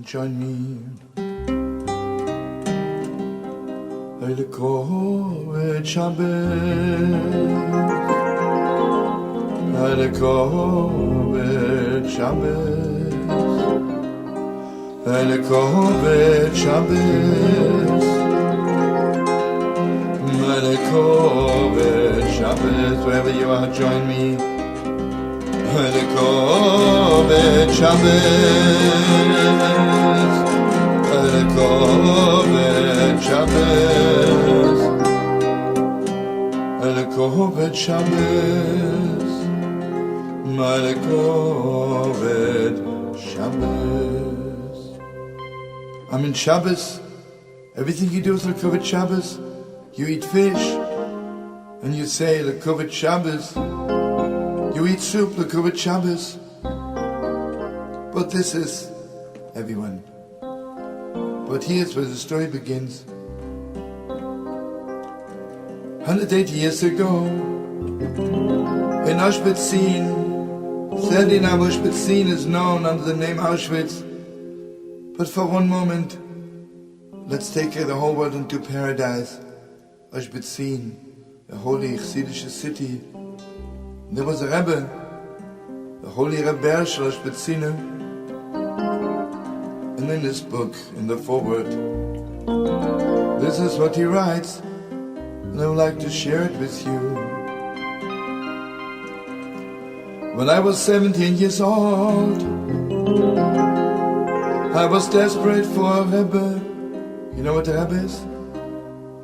join me. Hele kovet Shabbos, hele kovet Shabbos, hele kovet Shabbos, hele kovet Shabbos. Wherever you are, join me. Hele kovet Shabbos, hele kovet Shabbos, hele kovet Shabbos, hele kovet Shabbos. I'm in Shabbos. Everything you do is Lekovet Shabbos. You eat fish, and you say Lekovet Shabbos. You eat soup, Lekovet Shabbos. But this is everyone. But here's where the story begins. 180 years ago, in Auschwitz, sadly now Auschwitz is known under the name Auschwitz. But for one moment, let's take the whole world into paradise. Auschwitz, the holy Chassidish city. There was a Rebbe, the holy Rebbe Auschwitz. And in this book, in the foreword, this is what he writes, and I would like to share it with you. When I was 17 years old, I was desperate for a Rebbe. You know what a Rebbe is?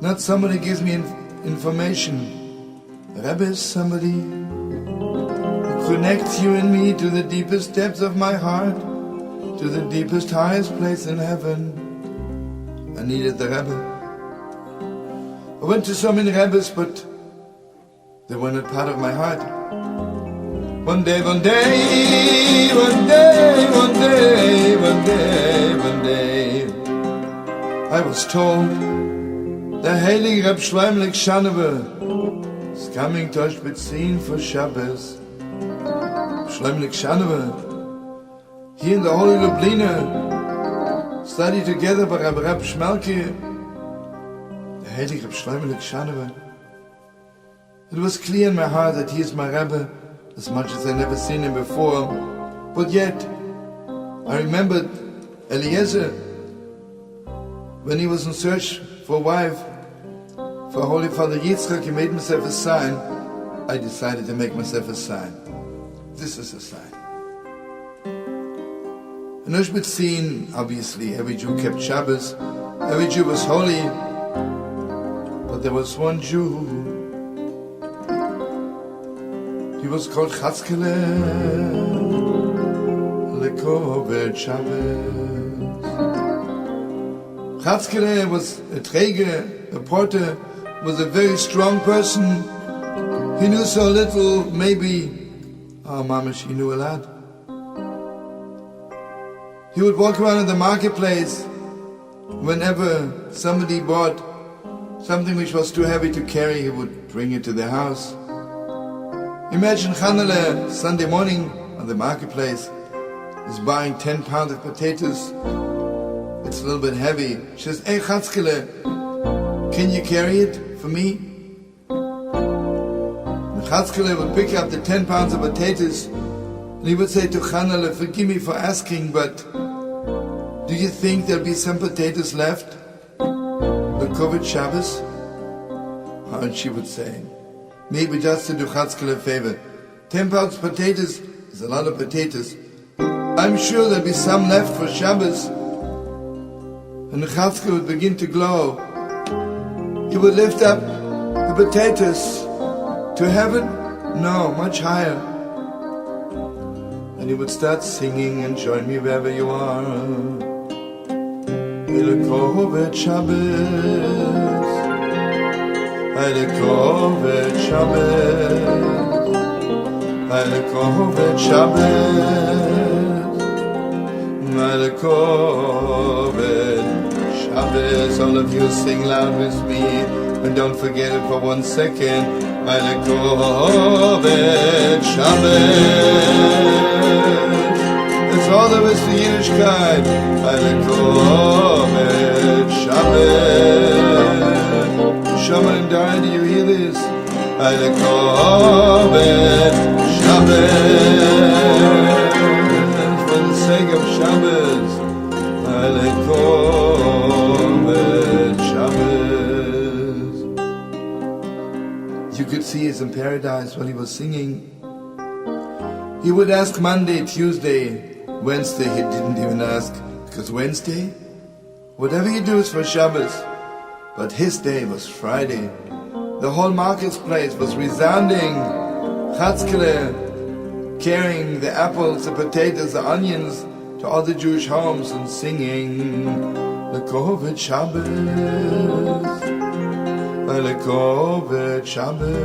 Not somebody gives me information. A Rebbe is somebody who connects you and me to the deepest depths of my heart, to the deepest, highest place in heaven. I needed the Rebbe. I went to so many Rebbes, but they were not part of my heart. One day, I was told the Heilige Reb Shlomo is coming to Auschwitz for Shabbos. Shlomo, here in the Holy Lublina, study together by Reb Shmelke, the Heilige Reb Shlomo. It was clear in my heart that he is my Rebbe, as much as I never seen him before. But yet, I remembered Eliezer, when he was in search for a wife, for Holy Father Yitzchak, he made himself a sign. I decided to make myself a sign. This is a sign. In Auschwitz, obviously, every Jew kept Shabbos. Every Jew was holy. But there was one Jew. He was called Chatzkele, Lekovet Shabbos. Chatzkele was a träger, a porter, was a very strong person. He knew so little, maybe, mamash, he knew a lot. He would walk around in the marketplace. Whenever somebody bought something which was too heavy to carry, he would bring it to their house. Imagine Chanele, Sunday morning on the marketplace, is buying 10 pounds of potatoes. It's a little bit heavy. She says, "Hey, Chatzkele, can you carry it for me?" And Chatzkele would pick up the 10 pounds of potatoes, and he would say to Chanele, "Forgive me for asking, but do you think there'll be some potatoes left? The Lekovet Shabbos?" And she would say, "Maybe just to do Chatzkele a favor. 10 pounds of potatoes is a lot of potatoes. I'm sure there'll be some left for Shabbos." And the Chatzkele would begin to glow. He would lift up the potatoes to heaven? No, much higher. And he would start singing, and join me wherever you are. Lekovet Shabbos, Lekovet Shabbos, Lekovet Shabbos, Lekovet Shabbos. All of you sing loud with me, and don't forget it for 1 second. Lekovet Shabbos. It's Schade ist die Jüdischkeit, eine Kovet Shabbos. Shaman and Dara, do you hear this? Eine Kovet Shabbos. For the sake of Shabbos, eine Kovet Shabbos. You could see us in paradise when he was singing. He would ask Monday, Tuesday, Wednesday. He didn't even ask, because Wednesday, whatever you do is for Shabbos. But his day was Friday. The whole marketplace was resounding. Chatzkele carrying the apples, the potatoes, the onions to all the Jewish homes and singing the Kovet Shabbos, the Kovet Shabbos.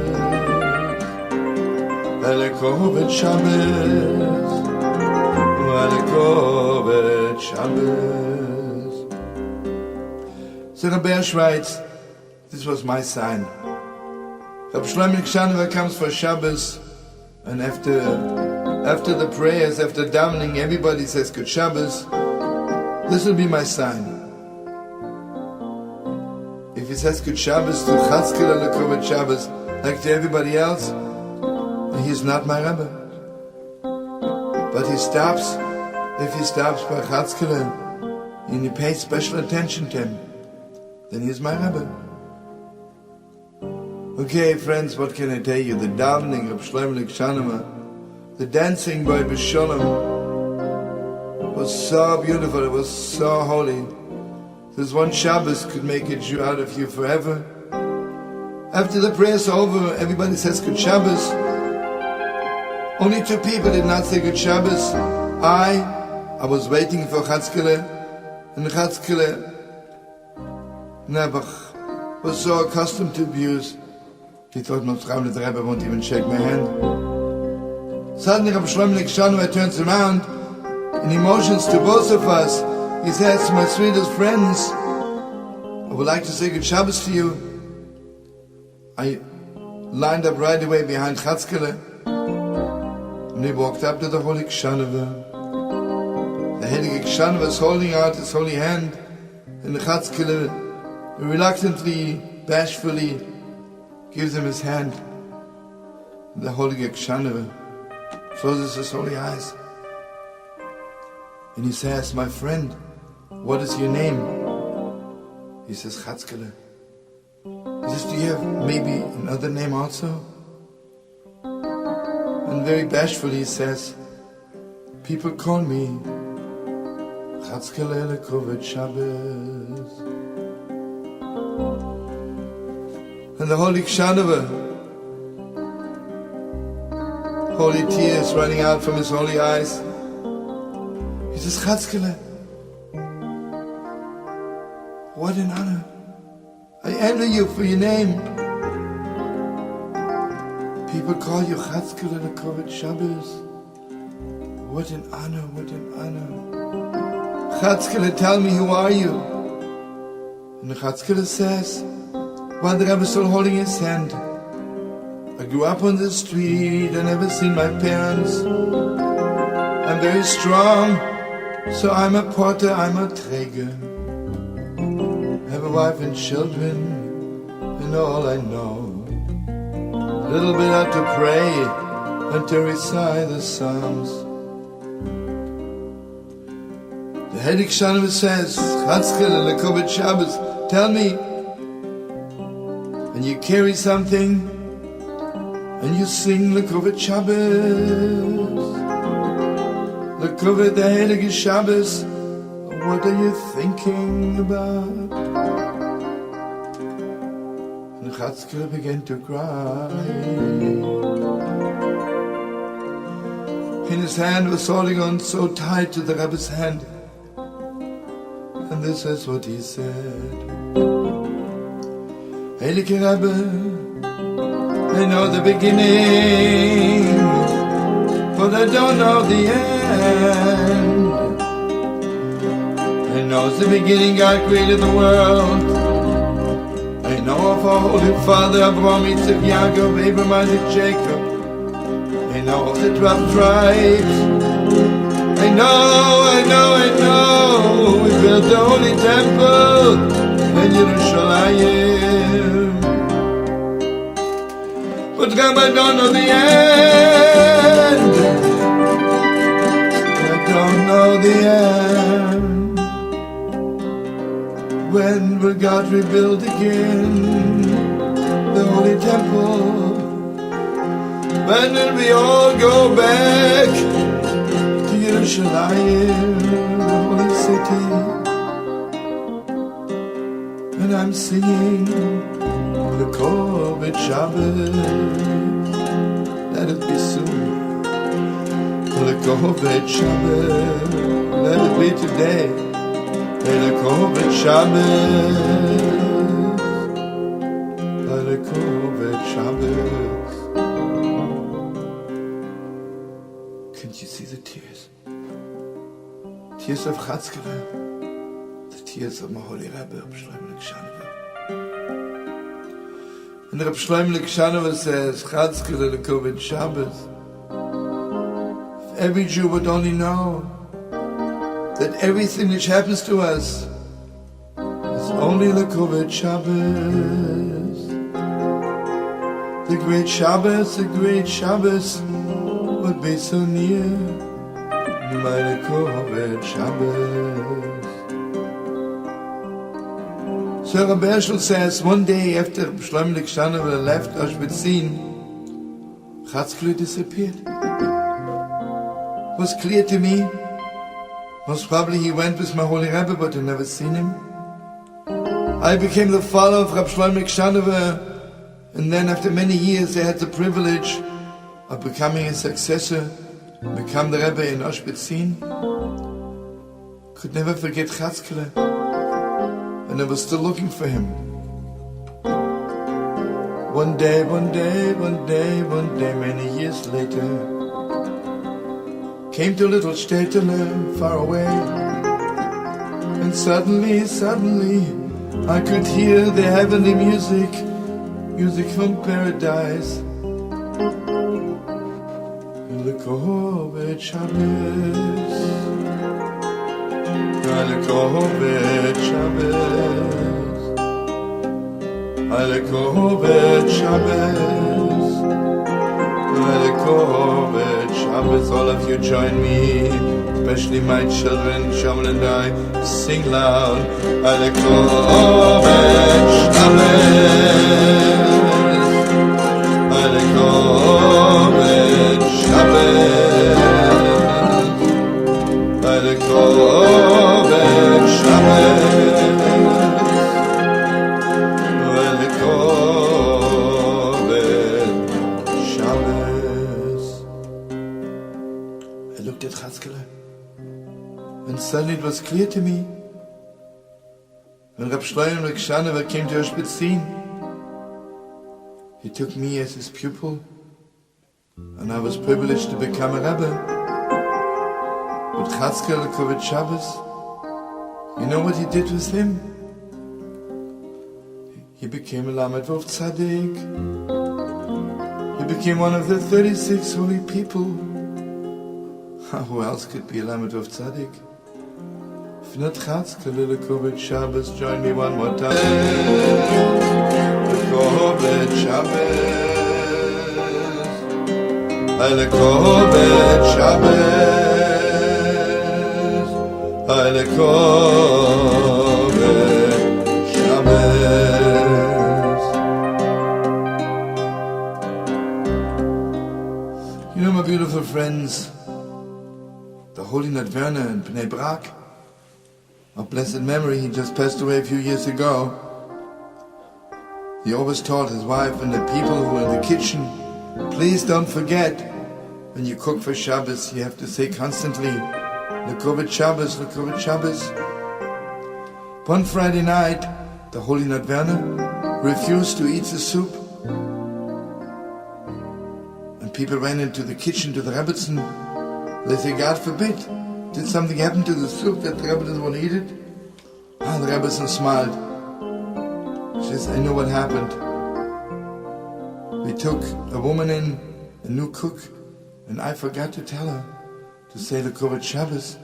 Kovet Shabbos, Kovet Shabbos. So Rabbi writes, this was my sign. Rab Shlomo comes for Shabbos, and after the prayers, after davening, everybody says Good Shabbos. This will be my sign. If he says Good Shabbos to Chatzkele Kovet Shabbos, like to everybody else, he's not my Rebbe. But he stops, if he stops by Chatzkele and he pays special attention to him, then he's my Rebbe. Okay, friends, what can I tell you? The davening of Shlomo Likshanema, the dancing by Bisholem was so beautiful, it was so holy. This one Shabbos could make a Jew out of you forever. After the prayer's over, everybody says Good Shabbos. Only 2 people did not say Good Shabbos. I was waiting for Chatzkele, and Chatzkele Nebuch was so accustomed to abuse, he thought my the Rebbe won't even shake my hand. Suddenly Rabbi Shlomo Likshanema turns around, and he motions to both of us. He says, my sweetest friends, I would like to say Good Shabbos to you. I lined up right away behind Chatzkele, and he walked up to the Holy Kshaneva. The Heilige Kshaneva is holding out his holy hand, and the Chatzkele reluctantly, bashfully gives him his hand. And the Heilige Kshaneva closes his holy eyes. And he says, my friend, what is your name? He says, Chatzkele. He says, do you have maybe another name also? And very bashfully he says, people call me Chatzkele Kovet Shabbos. And the Holy Kshaneva, holy tears running out from his holy eyes, he says, Chatzkele, what an honor. I envy you for your name. People call you Chatzkele Kovet Shabbos. What an honor, what an honor. Chatzkele, tell me, who are you? And Chatzkele says, while the Rebbe is still holding his hand, I grew up on the street, I never seen my parents. I'm very strong, so I'm a porter, I'm a träger. I have a wife and children, and all I know. A little bit how to pray and to recite the Psalms. The Heilige Kshaneva says, Chatzkele Kovet Shabbos, tell me, and you carry something, and you sing the Kovet Shabbos, the Kovet, the Heilige Shabbos. What are you thinking about? And Chatzkele began to cry. And his hand was holding on so tight to the Rebbe's hand. And this is what he said. Heilige Rebbe, I know the beginning, but I don't know the end. I know the beginning God created the world. I know of our Holy Father, Abraham, Yitzchak, Yaakov, Abraham, Isaac, Jacob. I know of the 12 tribes. I know, we built the holy temple in Yerushalayim. But God, I don't know the end. I don't know the end. When will God rebuild again the holy temple? When will we all go back to Yerushalayim, the holy city? And I'm singing the Carlebach Shabbos. Let it be soon. The Carlebach Shabbos. Let it be today. The Carlebach Shabbos. The Carlebach Shabbos. Can't you see the tears? Tears of Chatzkele. The tears of my holy Rebbe, Reb Shlomo Kshanova. And Reb Shlomo Kshanova says, Chatzkele, the Carlebach Shabbos. If every Jew would only know that everything which happens to us is only the Carlebach Shabbos. The great Shabbos would be so near, by the Carlebach Shabbos. So Rabbi Eshel says, one day after Shlomo Kshanova left Auschwitz, Chatzkele disappeared. It was clear to me, most probably he went with my holy Rebbe, but I never seen him. I became the follower of Rabbi Shlomo Kshanova, and then after many years I had the privilege of becoming a successor, become the Rebbe in Auschwitz. Could never forget Chatzkele, and I was still looking for him. One day, many years later, came to a little shtetl far away, and suddenly, I could hear the heavenly music from paradise. The Carlebach Shabbos, the Carlebach Shabbos, the Carlebach Shabbos, the Carlebach Shabbos. All of you join me, especially my children, Shlomo and I, sing loud. The Carlebach Shabbos, the Carlebach Shabbos, the Carlebach Shabbos, the Carlebach Shabbos. I looked at Chatzkele, and suddenly it was clear to me. When Reb Shlomo Kshanova came to Auschwitz, he took me as his pupil, and I was privileged to become a Rebbe. But Chatzkele, the Carlebach Shabbos, you know what he did with him? He became a Lamed Vov Tzaddik. He became one of the 36 holy people. Who else could be a Lamed Vov Tzaddik? If not Chatzkele, the Carlebach Shabbos, join me one more time. The Carlebach Shabbos. The Carlebach Shabbos, the Carlebach Shabbos. You know, my beautiful friends, the Holy Nadverner in Bnei Brak, of blessed memory, he just passed away a few years ago. He always taught his wife and the people who were in the kitchen, please don't forget, when you cook for Shabbos, you have to say constantly, the Carlebach Shabbos, the Carlebach Shabbos. One Friday night, the Holy Nadverner refused to eat the soup. And people ran into the kitchen to the Rebbetzin. They said, God forbid, did something happen to the soup that the Rebbe doesn't want to eat it? And the Rebbetzin smiled. She says, I know what happened. We took a woman in, a new cook, and I forgot to tell her to say the Kavod Shabbos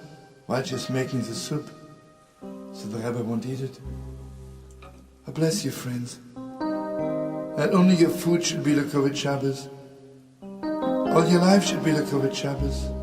while she's making the soup, so the Rebbe won't eat it. I bless you, friends. Not only your food should be the Kavod Shabbos, all your life should be the Kavod Shabbos.